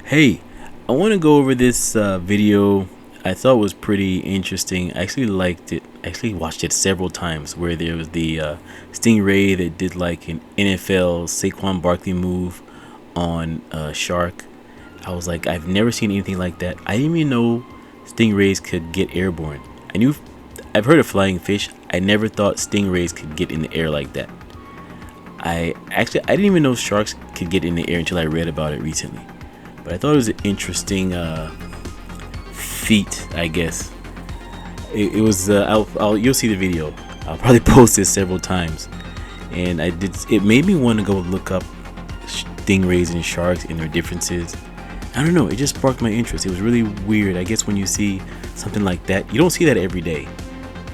Hey, I want to go over this video. I thought was pretty interesting. I actually liked it. I actually watched it several times. Where there was the Stingray that did like an NFL Saquon Barkley move on shark. I was like, I've never seen anything like that. I didn't even know stingrays could get airborne. I've heard of flying fish. I never thought stingrays could get in the air like that. I didn't even know sharks could get in the air until I read about it recently. But I thought it was an interesting feat, I guess. It was. You'll see the video. I'll probably post this several times, and I did. It made me want to go look up stingrays and sharks and their differences. I don't know. It just sparked my interest. It was really weird. I guess when you see something like that, you don't see that every day,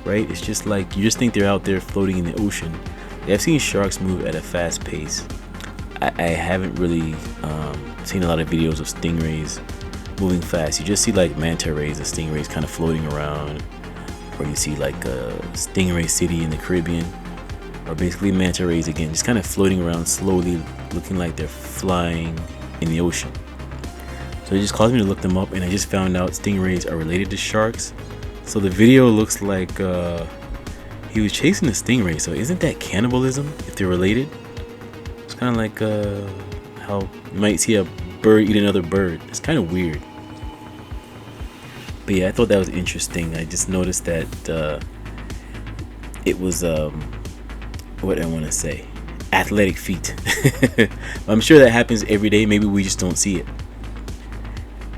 right? It's just like you just think they're out there floating in the ocean. I've seen sharks move at a fast pace. I haven't really seen a lot of videos of stingrays moving fast. You just see like manta rays and stingrays kind of floating around, or you see like a stingray city in the Caribbean, or basically manta rays again, just kind of floating around slowly, looking like they're flying in the ocean. So it just caused me to look them up, and I just found out stingrays are related to sharks. So the video looks like he was chasing a stingray. So isn't that cannibalism if they're related? It's kind of like how you might see a bird eat another bird. It's kind of weird. But yeah, I thought that was interesting. I just noticed that it was what I want to say, athletic feat. I'm sure that happens every day. Maybe we just don't see it,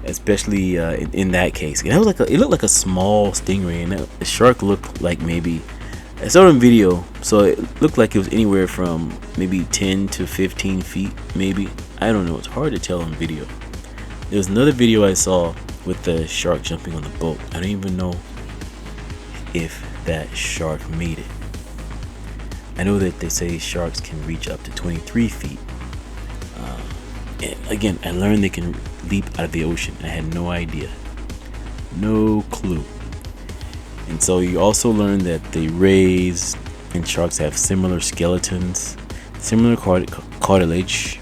especially in that case. It looked like a small stingray, and the shark looked like maybe. I saw it on video, so it looked like it was anywhere from maybe 10 to 15 feet, maybe. I don't know. It's hard to tell on video. There was another video I saw with the shark jumping on the boat. I don't even know if that shark made it. I know that they say sharks can reach up to 23 feet. And again, I learned they can leap out of the ocean. I had no idea. No clue. And so you also learn that the rays and sharks have similar skeletons, similar cartilage,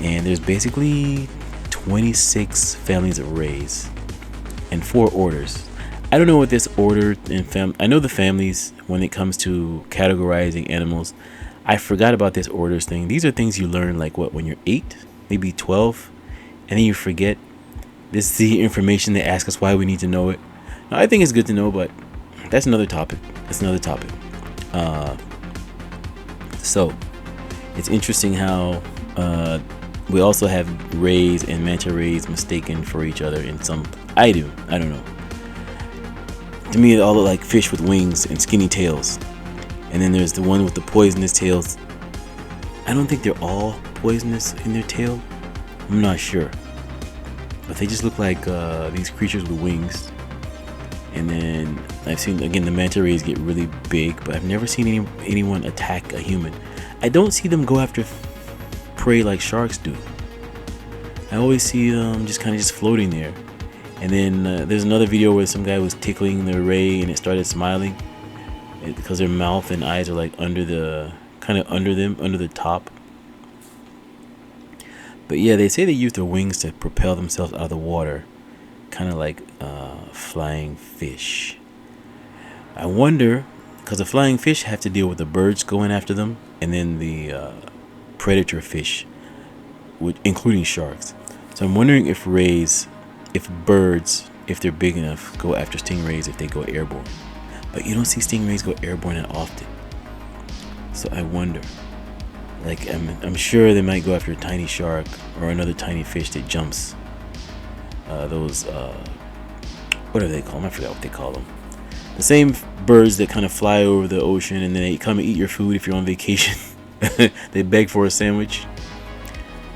and there's basically 26 families of rays and 4 orders. I don't know what this order and I know the families when it comes to categorizing animals. I forgot about this orders thing. These are things you learn like when you're 8, maybe 12, and then you forget. This is the information they ask us why we need to know it. Now, I think it's good to know, but that's another topic. So it's interesting how we also have rays and manta rays mistaken for each other in some. I don't know. To me, they all look like fish with wings and skinny tails. And then there's the one with the poisonous tails. I don't think they're all poisonous in their tail. I'm not sure. But they just look like these creatures with wings. And then I've seen, again, the manta rays get really big, but I've never seen anyone attack a human. I don't see them go after prey like sharks do. I always see them just floating there. And then there's another video where some guy was tickling the ray and it started smiling because their mouth and eyes are like under the top. But yeah, they say they use their wings to propel themselves out of the water, kind of like flying fish. I wonder, because the flying fish have to deal with the birds going after them, and then the predator fish, including sharks. So I'm wondering if birds, if they're big enough, go after stingrays if they go airborne. But you don't see stingrays go airborne that often. So I wonder. Like, I'm sure they might go after a tiny shark or another tiny fish that jumps. Those, what do they call them? I forgot what they call them. The same birds that kind of fly over the ocean and then they come and eat your food if you're on vacation. They beg for a sandwich.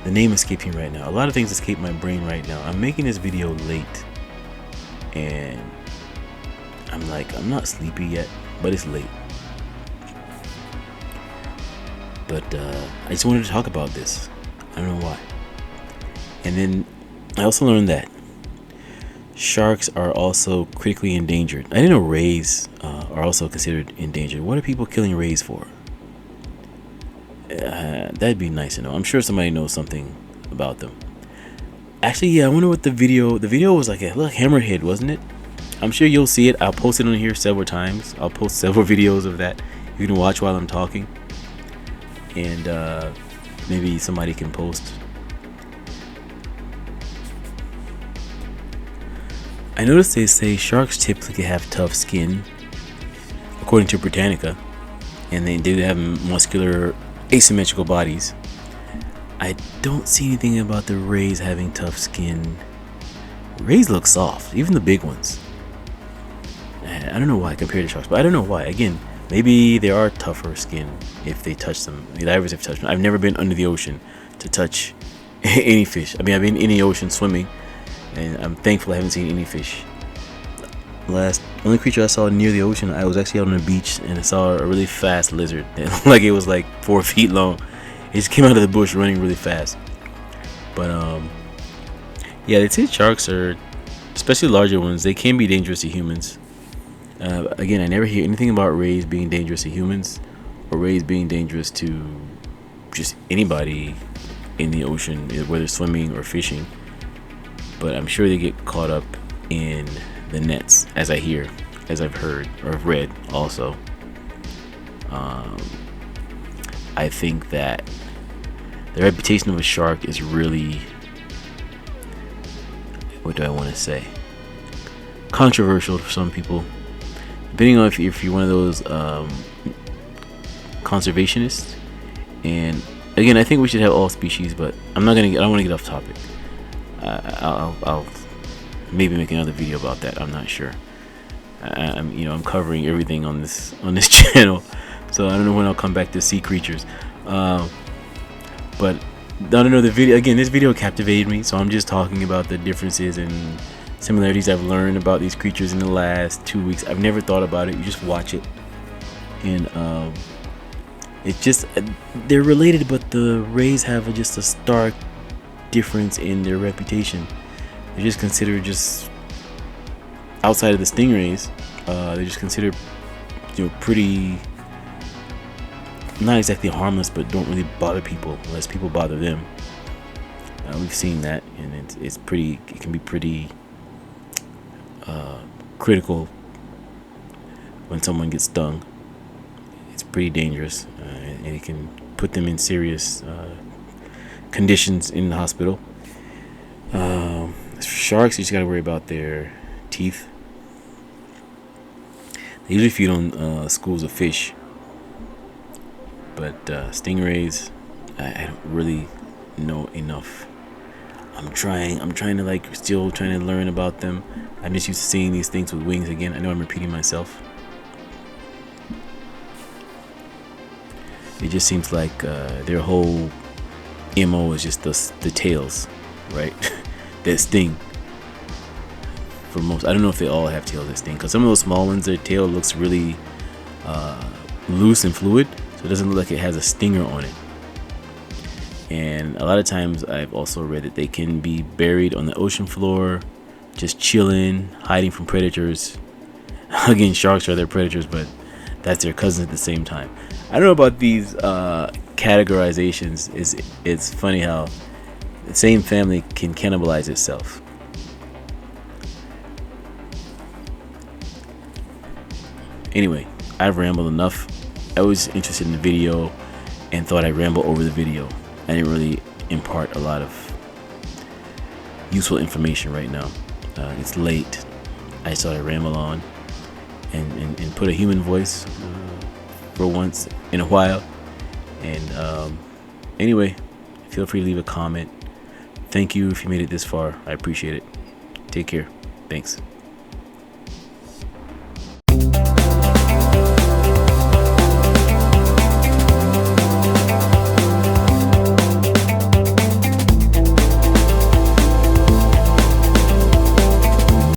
The name escapes me right now. A lot of things escape my brain right now. I'm making this video late. And I'm not sleepy yet, but it's late. But I just wanted to talk about this. I don't know why. And then I also learned that sharks are also critically endangered. I didn't know rays are also considered endangered. What are people killing rays for? That'd be nice to know. I'm sure somebody knows something about them. Actually, yeah, I wonder what the video was like. A little hammerhead, wasn't it? I'm sure you'll see it. I'll post it on here several times. I'll post several videos of that. You can watch while I'm talking, and maybe somebody can post. I noticed they say sharks typically have tough skin, according to Britannica, and they do have muscular, asymmetrical bodies. I don't see anything about the rays having tough skin. Rays look soft, even the big ones. I don't know why compared to sharks, but I don't know why. Again, maybe they are tougher skin if they touch them. The divers have touched them. I've never been under the ocean to touch any fish. I mean, I've been in the ocean swimming, and I'm thankful I haven't seen any fish. Only creature I saw near the ocean, I was actually out on the beach and I saw a really fast lizard. It looked like it was like 4 feet long. It just came out of the bush running really fast. But yeah, they say sharks are, especially larger ones, they can be dangerous to humans. Again, I never hear anything about rays being dangerous to humans or rays being dangerous to just anybody in the ocean, whether swimming or fishing. But I'm sure they get caught up in the nets, as I've heard or have read also. I think that the reputation of a shark is really, what do I want to say, controversial for some people, depending on if you're one of those conservationists. And again, I think we should have all species, but I don't want to get off topic. I'll maybe make another video about that. I'm not sure. I'm covering everything on this channel, so I don't know when I'll come back to sea creatures. But I don't know, this video captivated me, so I'm just talking about the differences and similarities I've learned about these creatures in the last 2 weeks. I've never thought about it. You just watch it, and it's just they're related, but the rays have just a stark difference in their reputation. They're just considered, just outside of the stingrays, they're just considered, pretty, not exactly harmless, but don't really bother people unless people bother them. We've seen that, and it can be pretty critical when someone gets stung. It's pretty dangerous, and it can put them in serious conditions in the hospital. As for sharks, you just gotta worry about their teeth. They usually feed on schools of fish, but stingrays, I don't really know enough. I'm trying to still trying to learn about them. I'm just used to seeing these things with wings again. I know I'm repeating myself. It just seems like their whole MO is just the tails, right? That sting. For most, I don't know if they all have tails that sting, because some of those small ones, their tail looks really loose and fluid, so it doesn't look like it has a stinger on it. And a lot of times I've also read that they can be buried on the ocean floor, just chilling, hiding from predators. Again, sharks are their predators, but that's their cousins at the same time. I don't know about these categorizations. It's funny how the same family can cannibalize itself. Anyway, I've rambled enough. I was interested in the video and thought I'd ramble over the video. I didn't really impart a lot of useful information right now. It's late. I just thought I'd ramble on and put a human voice for once in a while. And anyway, feel free to leave a comment. Thank you if you made it this far. I appreciate it. Take care. Thanks.